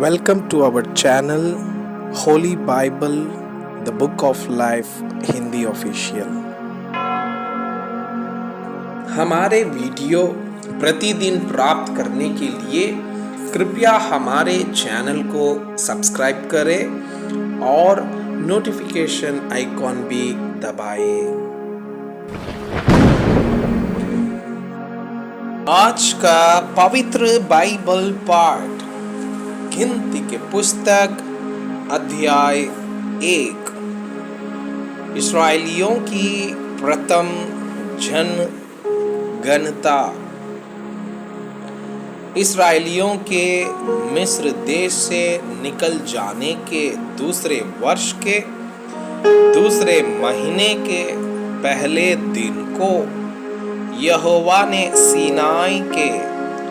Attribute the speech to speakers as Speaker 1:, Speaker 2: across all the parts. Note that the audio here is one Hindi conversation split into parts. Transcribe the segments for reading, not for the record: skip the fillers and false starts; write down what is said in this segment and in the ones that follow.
Speaker 1: Welcome to our channel Holy Bible, the Book of Life Hindi official. हमारे वीडियो प्रतिदिन प्राप्त करने के लिए कृपया हमारे चैनल को सब्सक्राइब करें और नोटिफिकेशन आइकॉन भी दबाएं। आज का पवित्र बाइबल पाठ गिनती के पुस्तक अध्याय 1। इस्राएलियों की प्रथम जनगणना। इस्राएलियों के मिस्र देश से निकल जाने के दूसरे वर्ष के दूसरे महीने के पहले दिन को यहोवा ने सीनाई के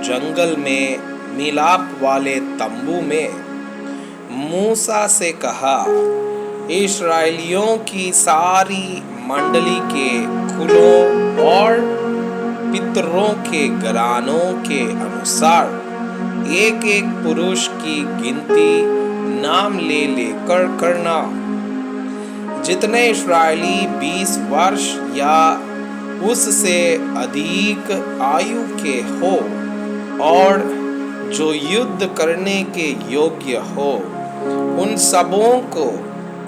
Speaker 1: जंगल में मिलाप वाले तंबू में मूसा से कहा, इस्राएलियों की सारी मंडली के कुलों और पितरों के घरानों के अनुसार एक एक पुरुष की गिनती नाम ले लेकर करना। जितने इस्राएली 20 वर्ष या उससे अधिक आयु के हो और जो युद्ध करने के योग्य हो, उन सबों को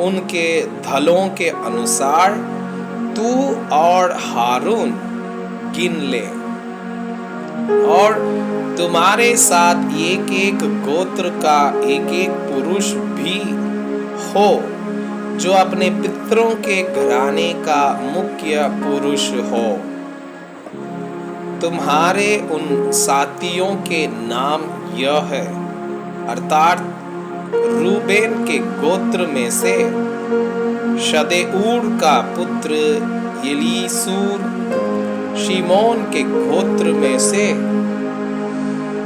Speaker 1: उनके दलों के अनुसार तू और हारून गिन ले। और तुम्हारे साथ एक एक गोत्र का एक एक पुरुष भी हो जो अपने पितरों के घराने का मुख्य पुरुष हो। तुम्हारे उन साथियों के नाम यह है, अर्थात रूबेन के गोत्र में से शदेऊर का पुत्र एलीसूर, शिमोन के गोत्र में से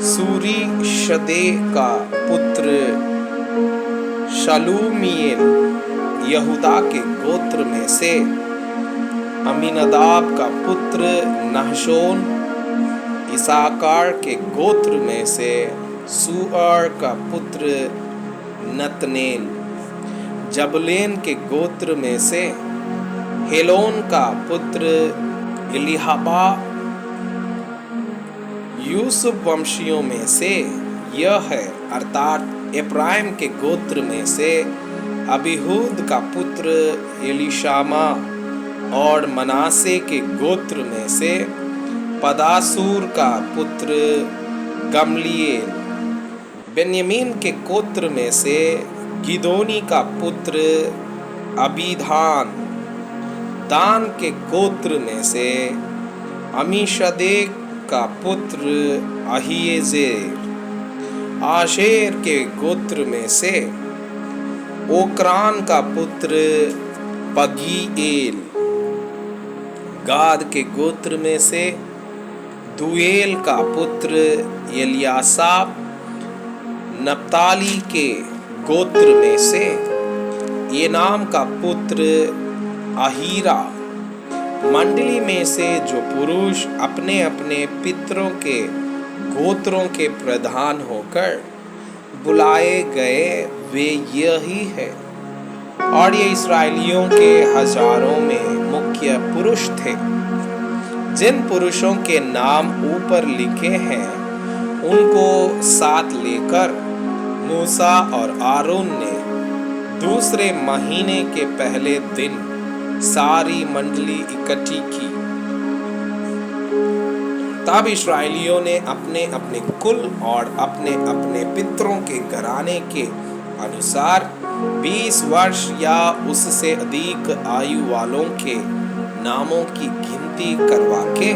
Speaker 1: सूरी शदे का पुत्र शलूमिएल, यहूदा के गोत्र में से अमीनादाब का पुत्र नहशोन, इसाकार के गोत्र में से सूअर का पुत्र नतनेल, जबलेन के गोत्र में से हेलोन का पुत्र एलीहाबा, यूसुफ वंशियों में से यह है, अर्थात एफ्राइम के गोत्र में से अबीहूद का पुत्र एलीशामा, और मनासे के गोत्र में से पदासूर का पुत्र गमलीएल, बेन्यामीन के गोत्र में से गिदोनी का पुत्र अबीधान, दान के गोत्र में से अमीशदेक का पुत्र अहीएजेर, आशेर के गोत्र में से ओक्रान का पुत्र पगीएल, गाद के गोत्र में से दुएल का पुत्र एलियासाब, नप्ताली के गोत्र में से एनाम का पुत्र अहीरा, मंडली में से जो पुरुष अपने अपने पितरों के गोत्रों के प्रधान होकर बुलाए गए वे यही है। और ये इस्राएलियों के हजारों में मुख्य पुरुष थे। जिन पुरुषों के नाम ऊपर लिखे हैं उनको साथ लेकर मूसा और आरोन ने दूसरे महीने के पहले दिन सारी मंडली इकट्ठी की। तब इस्राएलियों ने अपने अपने कुल और अपने अपने पितरों के घराने के अनुसार 20 वर्ष या उससे अधिक आयु वालों के नामों की गिनती करवा के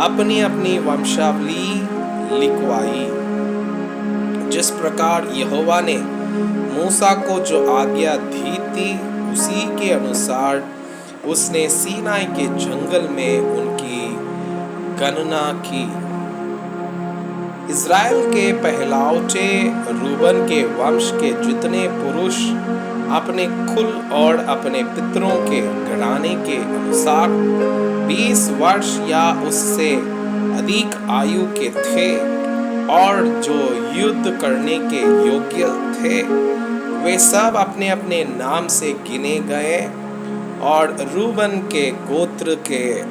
Speaker 1: अपनी अपनी वंशावली लिखवाई। जिस प्रकार यहोवा ने मूसा को जो आज्ञा दी थी उसी के अनुसार उसने सीनाई के जंगल में उनकी गणना की। इज़राइल के पहलावचे रूबन के वंश के जितने पुरुष अपने कुल और अपने पितरों के घराने के अनुसार 20 वर्ष या उससे अधिक आयु के थे और जो युद्ध करने के योग्य थे वे सब अपने अपने नाम से गिने गए। और रूबन के गोत्र के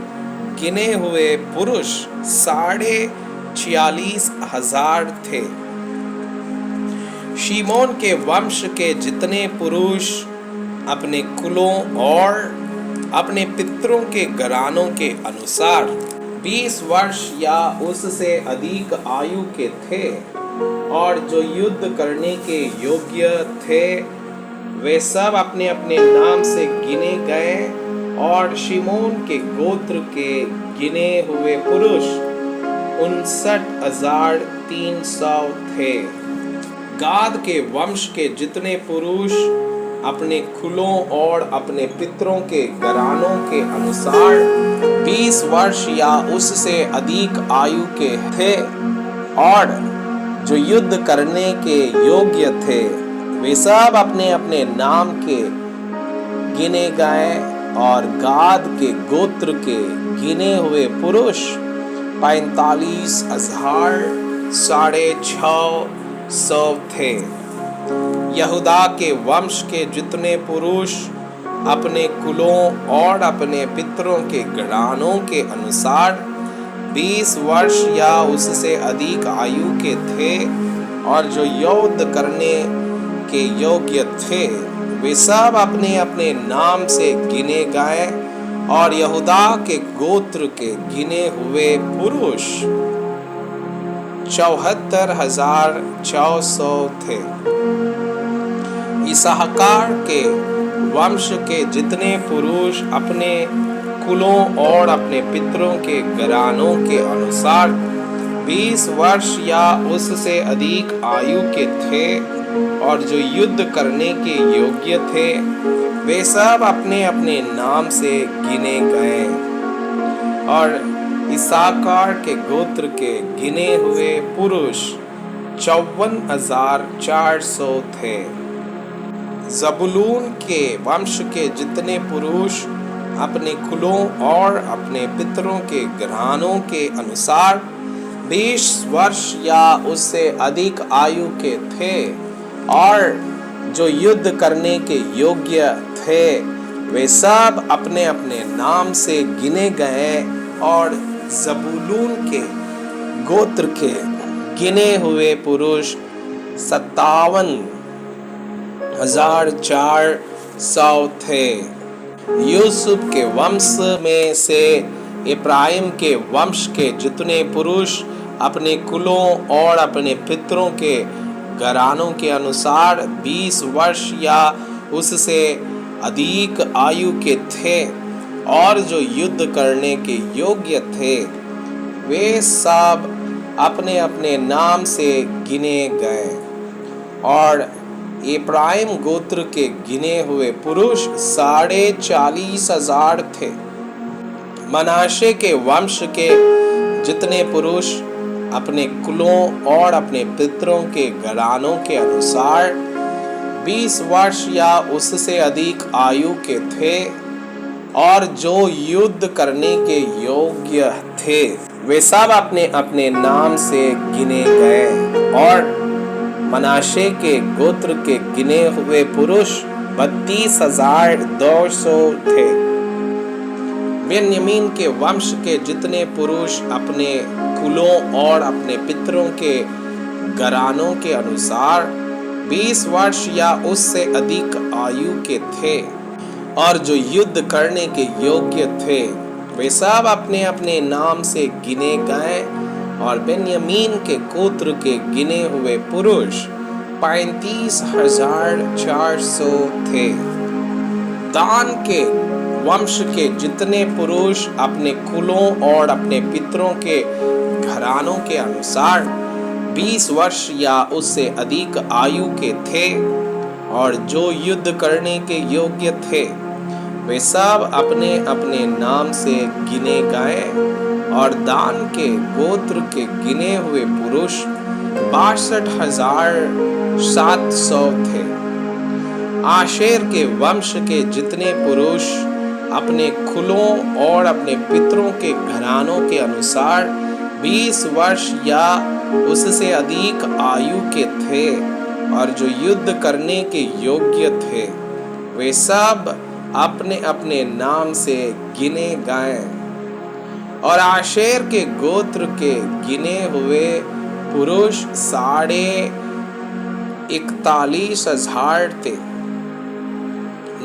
Speaker 1: गिने हुए पुरुष 46,500 थे। शिमोन के वंश के जितने पुरुष अपने कुलों और अपने पितरों के घरानों के अनुसार 20 वर्ष या उससे अधिक आयु के थे और जो युद्ध करने के योग्य थे वे सब अपने अपने नाम से गिने गए। और शिमोन के गोत्र के गिने हुए पुरुष 59,300 थे। गाद के वंश के जितने पुरुष अपने कुलों और अपने पितरों के घरानों के अनुसार 20 वर्ष या उससे अधिक आयु के थे और जो युद्ध करने के योग्य थे वे सब अपने अपने नाम के गिने गए। और गाद के गोत्र के गिने हुए पुरुष 45,650 थे। यहूदा के वंश के जितने पुरुष अपने कुलों और अपने पितरों के घरानों के अनुसार 20 वर्ष या उससे अधिक आयु के थे और जो युद्ध करने के योग्य थे वे सब अपने अपने नाम से गिने गए। और यहूदा के गोत्र के गिने हुए पुरुष 74,400 थे। इसहाकार के वंश के जितने पुरुष अपने कुलों और अपने पितरों के घरानों के अनुसार 20 वर्ष या उससे अधिक आयु के थे और जो युद्ध करने के योग्य थे वे सब अपने अपने नाम से गिने गए। और इसाकार के गोत्र के गिने हुए पुरुष 54,400 थे। जबूलून के वंश के जितने पुरुष अपने कुलों और अपने पितरों के घरानों के अनुसार 20 वर्ष या उससे अधिक आयु के थे और जो युद्ध करने के योग्य थे वे सब अपने अपने नाम से गिने गए। और जबूलून के गोत्र के गिने हुए पुरुष 57,400 थे। यूसुफ के वंश में से इब्राहिम के वंश के जितने पुरुष अपने कुलों और अपने पितरों के घरानों के अनुसार 20 वर्ष या उससे अधिक आयु के थे और जो युद्ध करने के योग्य थे वे सब अपने अपने नाम से गिने गए। और इब्राहिम गोत्र के गिने हुए पुरुष 40,500 थे। मनाशे के वंश के जितने पुरुष अपने कुलों और अपने पितरों के घरानों के अनुसार 20 वर्ष या उससे अधिक आयु के थे और जो युद्ध करने के योग्य थे वे सब अपने अपने नाम से गिने गए। और मनाशे के गोत्र के गिने हुए पुरुष 32,200 थे। बेन्यामीन के वंश के जितने पुरुष अपने कुलों और अपने पितरों के घरानों के अनुसार 20 वर्ष या उससे अधिक आयु के थे और जो युद्ध करने के योग्य थे वे सब अपने अपने नाम से गिने गए। और बेन्यामीन के गोत्र के गिने हुए पुरुष 35,400 थे। दान के वंश के जितने पुरुष अपने कुलों और अपने पितरों के घरानों के अनुसार 20 वर्ष या उससे अधिक आयु के थे और जो युद्ध करने के योग्य थे वे सब अपने अपने नाम से गिने गए। और दान के गोत्र के गिने हुए पुरुष 62,700 थे। आशेर के वंश के जितने पुरुष अपने कुलों और अपने पितरों के घरानों के अनुसार 20 वर्ष या उससे अधिक आयु के थे और जो युद्ध करने के योग्य थे, वे सब अपने अपने नाम से गिने गए। और आशेर के गोत्र के गिने हुए पुरुष 41,000 थे।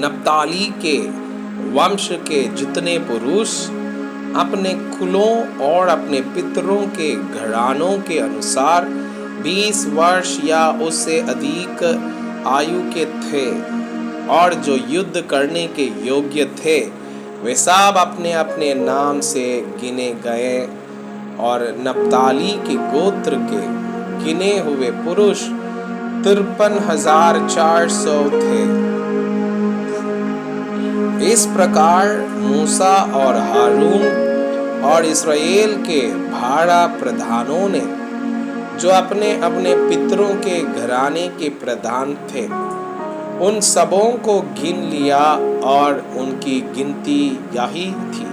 Speaker 1: नप्ताली के वंश के जितने पुरुष अपने कुलों और अपने पितरों के घरानों के अनुसार 20 वर्ष या उससे अधिक आयु के थे और जो युद्ध करने के योग्य थे, वे सब अपने अपने नाम से गिने गए। और नप्ताली के गोत्र के गिने हुए पुरुष 53,400 थे। इस प्रकार मूसा और हारून और इस्राएल के भाड़ा प्रधानों ने, जो अपने अपने पितरों के घराने के प्रधान थे, उन सबों को गिन लिया और उनकी गिनती यही थी।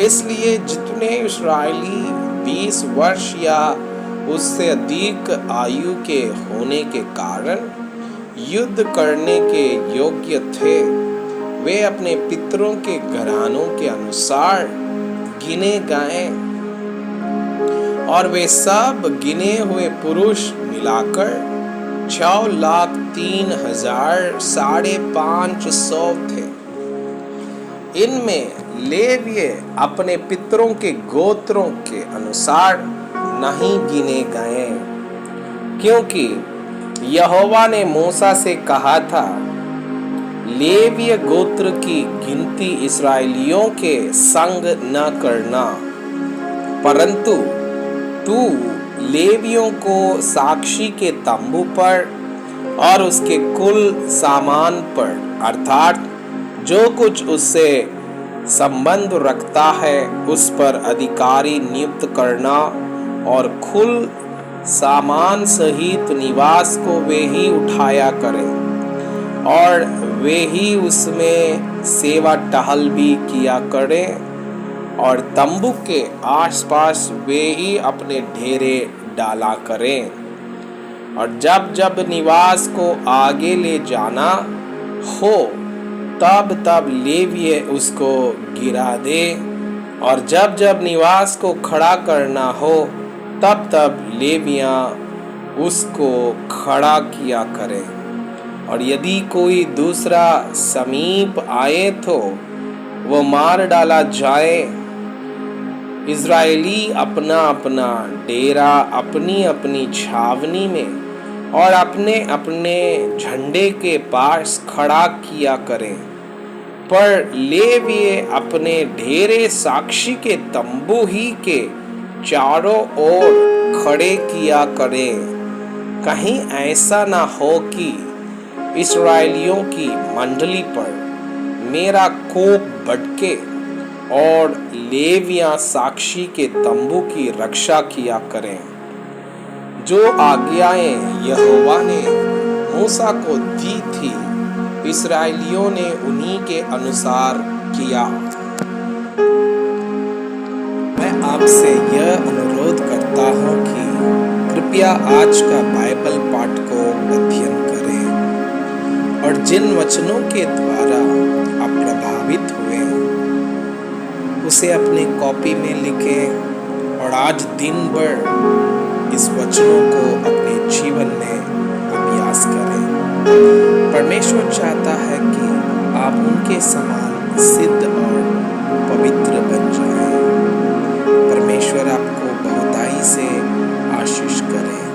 Speaker 1: इसलिए जितने इस्राएली 20 वर्ष या उससे अधिक आयु के होने के कारण युद्ध करने के योग्य थे, वे अपने पितरों के घरानों के अनुसार गिने गए। और वे सब गिने हुए पुरुष मिलाकर 6,03,550 थे। इनमें लेवीय अपने पितरों के गोत्रों के अनुसार नहीं गिने गए, क्योंकि यहोवा ने मूसा से कहा था, लेवीय गोत्र की गिनती इस्राएलियों के संग न करना, परंतु तू लेवियों को साक्षी के तंबू पर और उसके कुल सामान पर, अर्थात जो कुछ उससे संबंध रखता है, उस पर अधिकारी नियुक्त करना और कुल सामान सहित निवास को वे ही उठाया करें और वे ही उसमें सेवा टहल भी किया करें और तंबू के आसपास वे ही अपने डेरे डाला करें। और जब जब निवास को आगे ले जाना हो, तब तब लेवीय उसको गिरा दे, और जब जब निवास को खड़ा करना हो, तब तब लेवियाँ उसको खड़ा किया करें। और यदि कोई दूसरा समीप आए तो वो मार डाला जाए। इज़राइली अपना अपना डेरा अपनी अपनी छावनी में और अपने अपने झंडे के पास खड़ा किया करें, पर लेवीय अपने डेरे साक्षी के तंबू ही के चारों ओर खड़े किया करें। कहीं ऐसा ना हो कि इस्राएलियों की मंडली पर मेरा कोप भड़के और लेवियाँ साक्षी के तंबू की रक्षा किया करें। जो आज्ञाएं यहोवा ने मूसा को दी थी, इस्राएलियों ने उन्हीं के अनुसार किया। मैं आपसे यह अनुरोध करता हूँ कि कृपया आज का बाइबल पाठ को अध्ययन करें और जिन वचनों के द्वारा आप प्रभावित हुए उसे अपने कॉपी में लिखें और आज दिन भर इस वचनों को अपने जीवन में अभ्यास करें। परमेश्वर चाहता है कि आप उनके समान सिद्ध और पवित्र बन जाएं। परमेश्वर आपको बहुताई से आशीष करे।